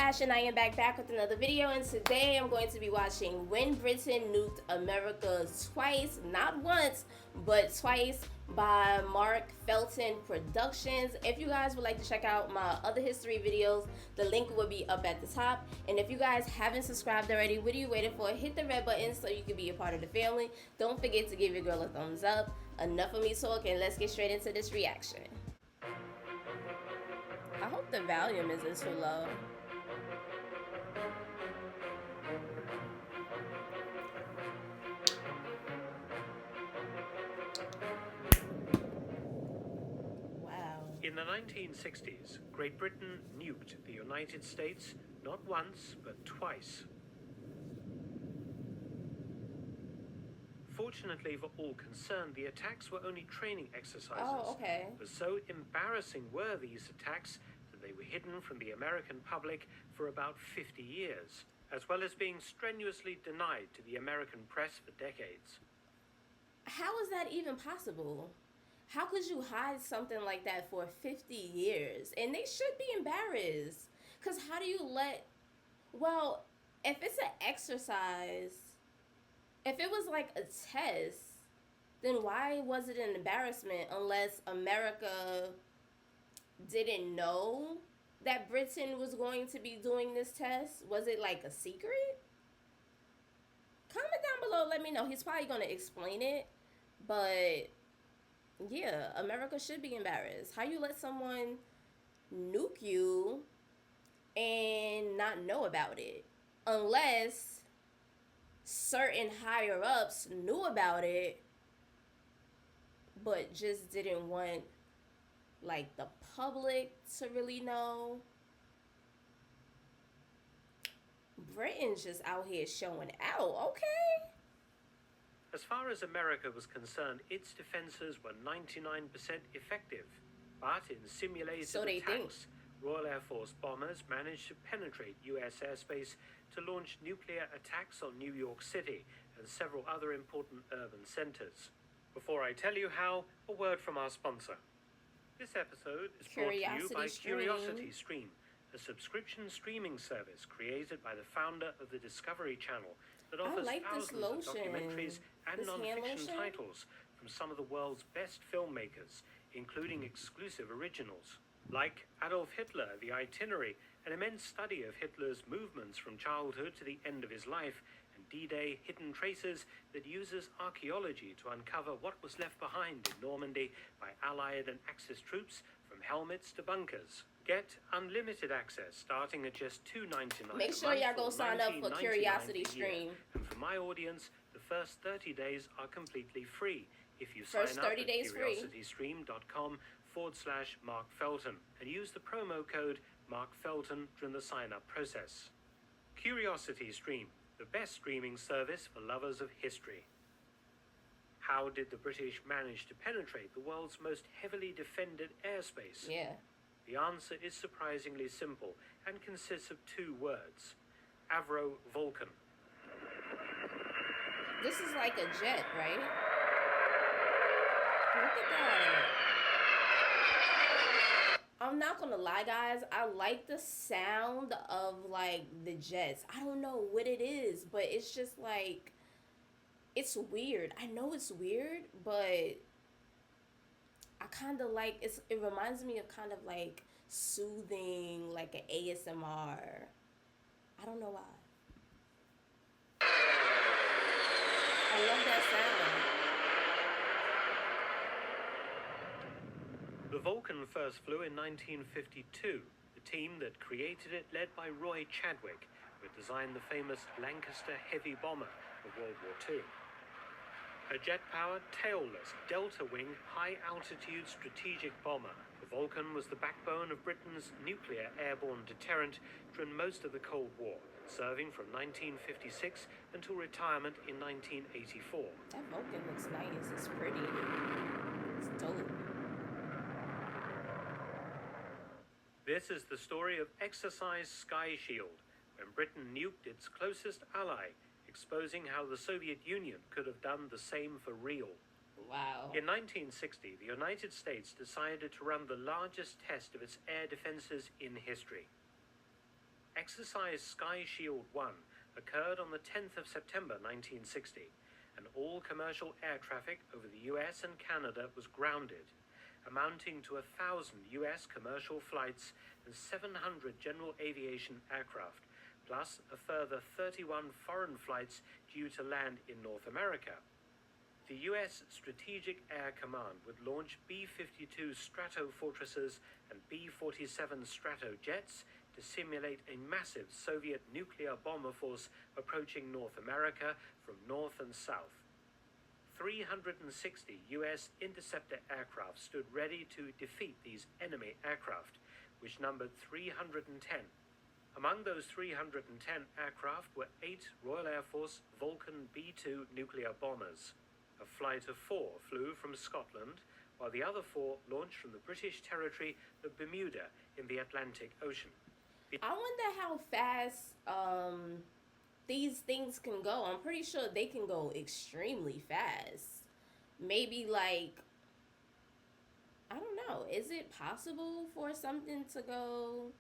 Ash and I am back with another video, and today I'm going to be watching When Britain Nuked America Twice, not once, but twice, by Mark Felton Productions. If you guys would like to check out my other history videos, the link will be up at the top. And if you guys haven't subscribed already, what are you waiting for? Hit the red button so you can be a part of the family. Don't forget to give your girl a thumbs up. Enough of me talking, let's get straight into this reaction. I hope the volume isn't too low. In the 1960s, Great Britain nuked the United States not once, but twice. Fortunately for all concerned, the attacks were only training exercises. Oh, okay. But so embarrassing were these attacks that they were hidden from the American public for about 50 years, as well as being strenuously denied to the American press for decades. How is that even possible? How could you hide something like that for 50 years? And they should be embarrassed. Because how do you well, if it's an exercise, if it was like a test, then why was it an embarrassment unless America didn't know that Britain was going to be doing this test? Was it like a secret? Comment down below, let me know. He's probably going to explain it, but yeah, America should be embarrassed. How you let someone nuke you and not know about it? Unless certain higher ups knew about it, but just didn't want like the public to really know. Britain's just out here showing out, okay? As far as America was concerned, its defenses were 99% effective. But in simulated attacks, Royal Air Force bombers managed to penetrate U.S. airspace to launch nuclear attacks on New York City and several other important urban centers. Before I tell you how, a word from our sponsor. This episode is brought to you by Curiosity Stream, a subscription streaming service created by the founder of the Discovery Channel that offers thousands of documentaries and non-fiction titles from some of the world's best filmmakers, including exclusive originals, like Adolf Hitler, The Itinerary, an immense study of Hitler's movements from childhood to the end of his life, and D-Day, Hidden Traces, that uses archaeology to uncover what was left behind in Normandy by Allied and Axis troops, from helmets to bunkers. Get unlimited access starting at just $2.99. Make sure y'all go sign up for Curiosity Stream. And for my audience, the first 30 days are completely free if you sign up at curiositystream.com/Mark Felton and use the promo code Mark Felton during the sign-up process. Curiosity Stream, the best streaming service for lovers of history. How did the British manage to penetrate the world's most heavily defended airspace? Yeah. The answer is surprisingly simple and consists of two words: Avro Vulcan. This is like a jet, right? Look at that. I'm not gonna lie, guys. I like the sound of like the jets. I don't know what it is, but it's just like, it's weird. I know it's weird, but I kind of like it reminds me of kind of like soothing, like an ASMR. I don't know why. I love that sound. The Vulcan first flew in 1952. The team that created it, led by Roy Chadwick, who had designed the famous Lancaster heavy bomber of World War II. A jet-powered, tailless, delta-wing, high-altitude strategic bomber, the Vulcan was the backbone of Britain's nuclear airborne deterrent during most of the Cold War, serving from 1956 until retirement in 1984. That Vulcan looks nice. It's pretty. It's dope. This is the story of Exercise Sky Shield, when Britain nuked its closest ally, exposing how the Soviet Union could have done the same for real. Wow. In 1960, the United States decided to run the largest test of its air defenses in history. Exercise Sky Shield 1 occurred on the 10th of September 1960, and all commercial air traffic over the US and Canada was grounded, amounting to 1,000 US commercial flights and 700 general aviation aircraft, plus a further 31 foreign flights due to land in North America. The US Strategic Air Command would launch B-52 Stratofortresses and B-47 Stratojets to simulate a massive Soviet nuclear bomber force approaching North America from north and south. 360 US interceptor aircraft stood ready to defeat these enemy aircraft, which numbered 310. Among those 310 aircraft were 8 Royal Air Force Vulcan B-2 nuclear bombers. A flight of 4 flew from Scotland, while the other 4 launched from the British territory of Bermuda in the Atlantic Ocean. I wonder how fast these things can go. I'm pretty sure they can go extremely fast. Maybe like, I don't know. Is it possible for something to go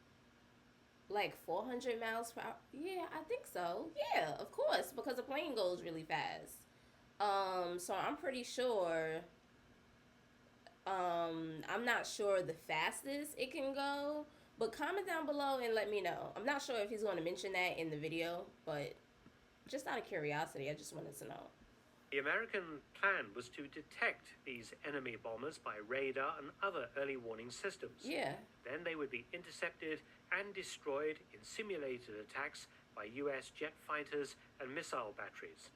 like 400 miles per hour? Yeah, I think so. Yeah, of course, because a plane goes really fast. So I'm pretty sure, I'm not sure the fastest it can go, but comment down below and let me know. I'm not sure if he's going to mention that in the video, but just out of curiosity, I just wanted to know. The American plan was to detect these enemy bombers by radar and other early warning systems. Yeah. Then they would be intercepted and destroyed in simulated attacks by US jet fighters and missile batteries.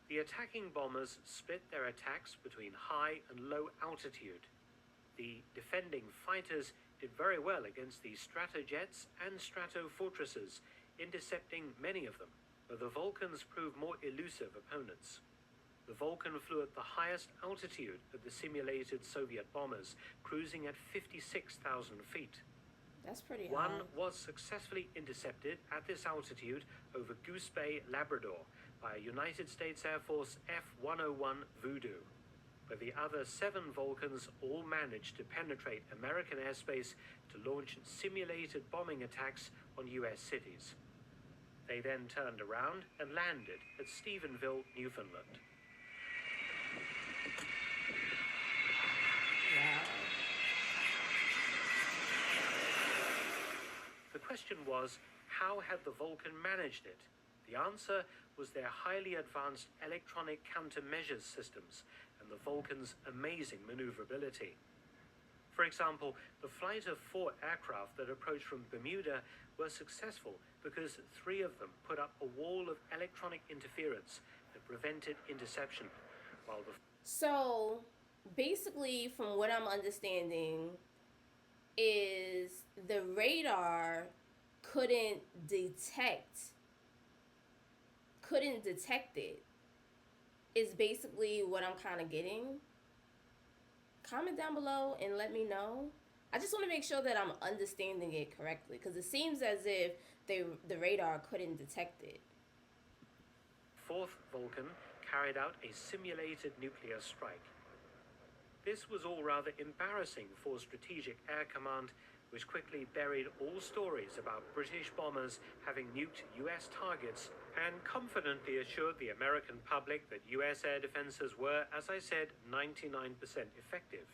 The attacking bombers split their attacks between high and low altitude. The defending fighters did very well against the Stratojets and Stratofortresses, intercepting many of them, but the Vulcans proved more elusive opponents. The Vulcan flew at the highest altitude of the simulated Soviet bombers, cruising at 56,000 feet. That's pretty high. One was successfully intercepted at this altitude over Goose Bay, Labrador, by a United States Air Force F-101 Voodoo. But the other 7 Vulcans all managed to penetrate American airspace to launch simulated bombing attacks on US cities. They then turned around and landed at Stephenville, Newfoundland. Wow. The question was, how had the Vulcan managed it? The answer was their highly advanced electronic countermeasures systems and the Vulcan's amazing maneuverability. For example, the flight of 4 aircraft that approached from Bermuda were successful because 3 of them put up a wall of electronic interference that prevented interception, while the... So, basically, from what I'm understanding, is the radar couldn't detect it, is basically what I'm kind of getting. Comment down below and let me know. I just want to make sure that I'm understanding it correctly, because it seems as if the radar couldn't detect it. 4th Vulcan carried out a simulated nuclear strike. This was all rather embarrassing for Strategic Air Command, which quickly buried all stories about British bombers having nuked US targets and confidently assured the American public that US air defenses were, as I said, 99% effective.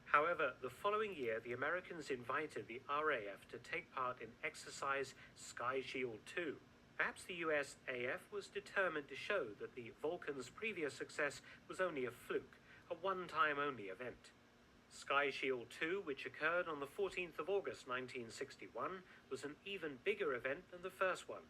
However, the following year, the Americans invited the RAF to take part in Exercise Sky Shield 2. Perhaps the US AF was determined to show that the Vulcan's previous success was only a fluke, a one-time only event. Sky Shield 2, which occurred on the 14th of August 1961, was an even bigger event than the first one.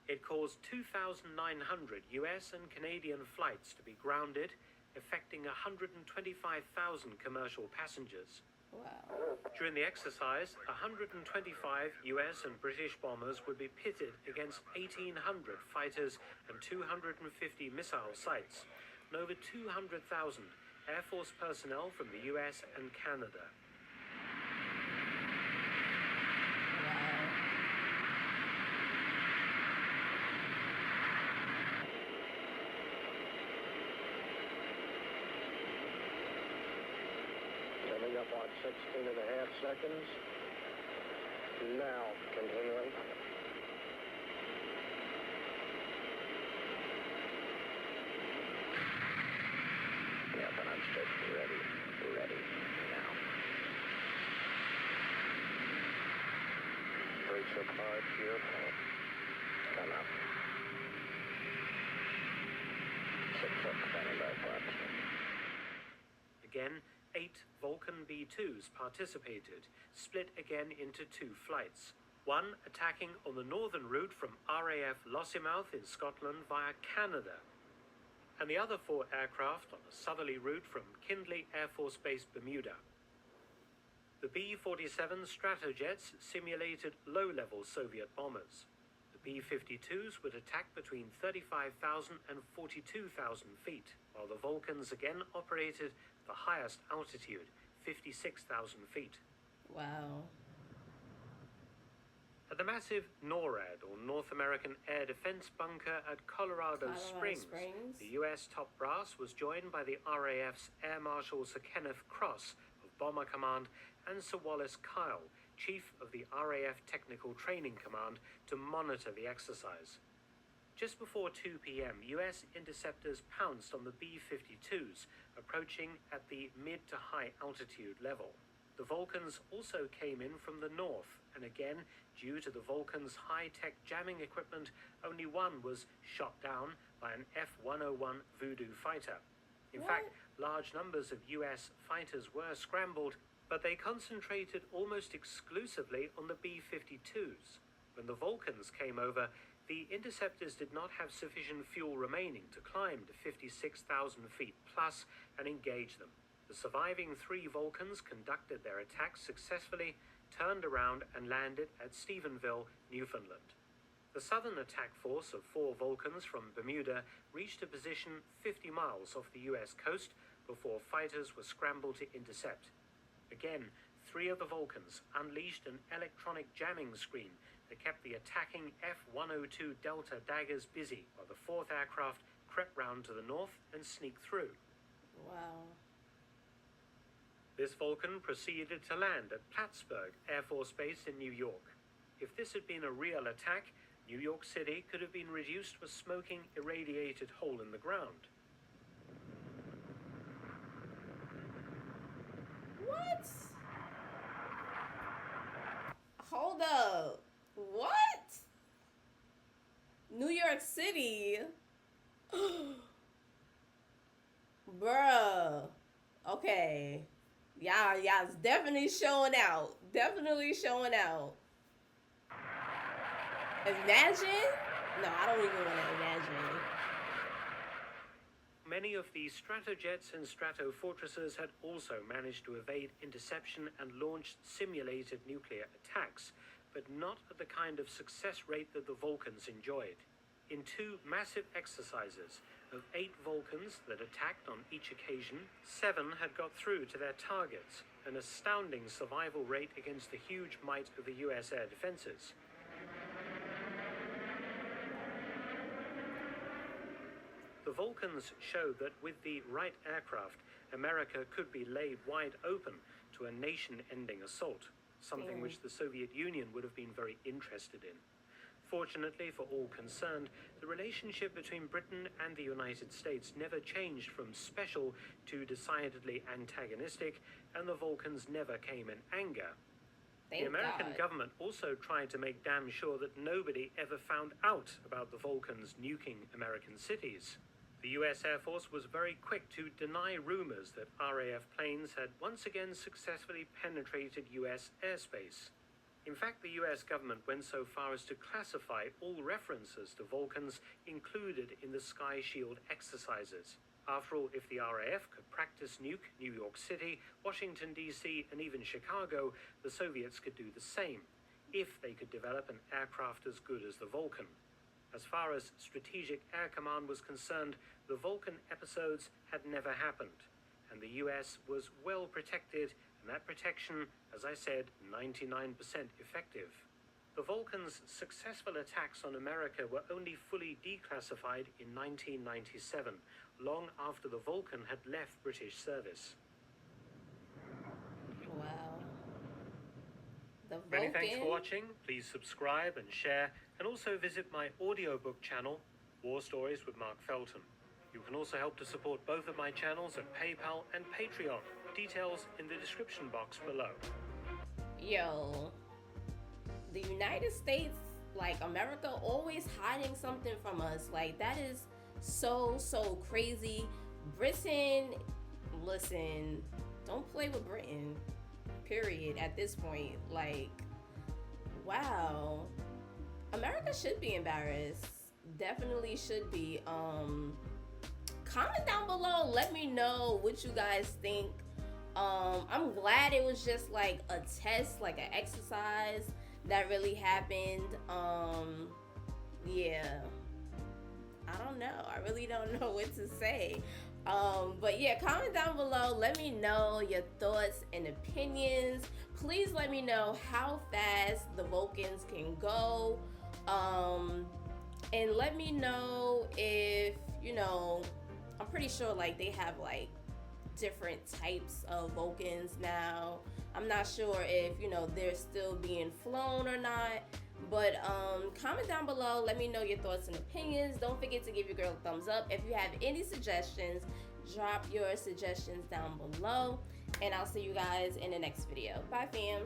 It caused 2,900 US and Canadian flights to be grounded, affecting 125,000 commercial passengers. Wow. During the exercise, 125 US and British bombers would be pitted against 1,800 fighters and 250 missile sites, and over 200,000 Air Force personnel from the US and Canada. Coming up on 16 and a half seconds. Now, continuing. Yep, and I'm straight. Ready. Ready. Now. Brace up hard here. Come up. 6 up, standing by flaps. Again, 8 Vulcan B-2s participated, split again into 2 flights. One attacking on the northern route from RAF Lossiemouth in Scotland via Canada, and the other 4 aircraft on a southerly route from Kindley Air Force Base, Bermuda. The B-47 Stratojets simulated low-level Soviet bombers. The B-52s would attack between 35,000 and 42,000 feet, while the Vulcans again operated the highest altitude, 56,000 feet. Wow. At the massive NORAD, or North American Air Defense Bunker at Colorado Springs, the U.S. top brass was joined by the RAF's Air Marshal Sir Kenneth Cross of Bomber Command and Sir Wallace Kyle, Chief of the RAF Technical Training Command, to monitor the exercise. Just before 2 p.m., U.S. interceptors pounced on the B-52s, approaching at the mid to high altitude level. The Vulcans also came in from the north, and again, due to the Vulcans' high-tech jamming equipment, only one was shot down by an F-101 Voodoo fighter. In fact, large numbers of U.S. fighters were scrambled, but they concentrated almost exclusively on the B-52s. When the Vulcans came over, the interceptors did not have sufficient fuel remaining to climb to 56,000 feet plus and engage them. The surviving 3 Vulcans conducted their attacks successfully, turned around and landed at Stephenville, Newfoundland. The southern attack force of 4 Vulcans from Bermuda reached a position 50 miles off the U.S. coast before fighters were scrambled to intercept. Again, 3 of the Vulcans unleashed an electronic jamming screen that kept the attacking F-102 Delta daggers busy, while the 4th aircraft crept round to the north and sneaked through. Wow. This Vulcan proceeded to land at Plattsburgh Air Force Base in New York. If this had been a real attack, New York City could have been reduced to a smoking, irradiated hole in the ground. What? Hold up. What? New York City? Bruh. Okay. Y'all's definitely showing out. Definitely showing out. Imagine? No, I don't even want to imagine. Many of the Stratojets and Stratofortresses had also managed to evade interception and launch simulated nuclear attacks, but not at the kind of success rate that the Vulcans enjoyed. In 2 massive exercises, of 8 Vulcans that attacked on each occasion, 7 had got through to their targets, an astounding survival rate against the huge might of the U.S. air defenses. The Vulcans showed that with the right aircraft, America could be laid wide open to a nation-ending assault, something which the Soviet Union would have been very interested in. Fortunately for all concerned, the relationship between Britain and the United States never changed from special to decidedly antagonistic, and the Vulcans never came in anger. The American government also tried to make damn sure that nobody ever found out about the Vulcans nuking American cities. The U.S. Air Force was very quick to deny rumors that RAF planes had once again successfully penetrated U.S. airspace. In fact, the U.S. government went so far as to classify all references to Vulcans included in the Sky Shield exercises. After all, if the RAF could practice nuke New York City, Washington, D.C., and even Chicago, the Soviets could do the same, if they could develop an aircraft as good as the Vulcan. As far as Strategic Air Command was concerned, the Vulcan episodes had never happened, and the U.S. was well protected, and that protection, as I said, 99% effective. The Vulcan's successful attacks on America were only fully declassified in 1997, long after the Vulcan had left British service. Wow. The Many Vulcan. thanks for watching. Please subscribe and share, and also visit my audiobook channel, War Stories with Mark Felton. You can also help to support both of my channels at PayPal and Patreon. Details in the description box below. Yo, the United States, like America, always hiding something from us. Like, that is so crazy. Britain, listen, don't play with Britain, period, at this point. Like, wow. America should be embarrassed. Definitely should be. Comment down below, let me know what you guys think. I'm glad it was just like a test, like an exercise that really happened. Yeah, I don't know, I really don't know what to say. But yeah, comment down below, let me know your thoughts and opinions. Please let me know how fast the Vulcans can go, and let me know if, you know, I'm pretty sure like they have like different types of Vulcans now. I'm not sure if, you know, they're still being flown or not, but comment down below, let me know your thoughts and opinions. Don't forget to give your girl a thumbs up. If you have any suggestions, drop your suggestions down below, and I'll see you guys in the next video. Bye, fam.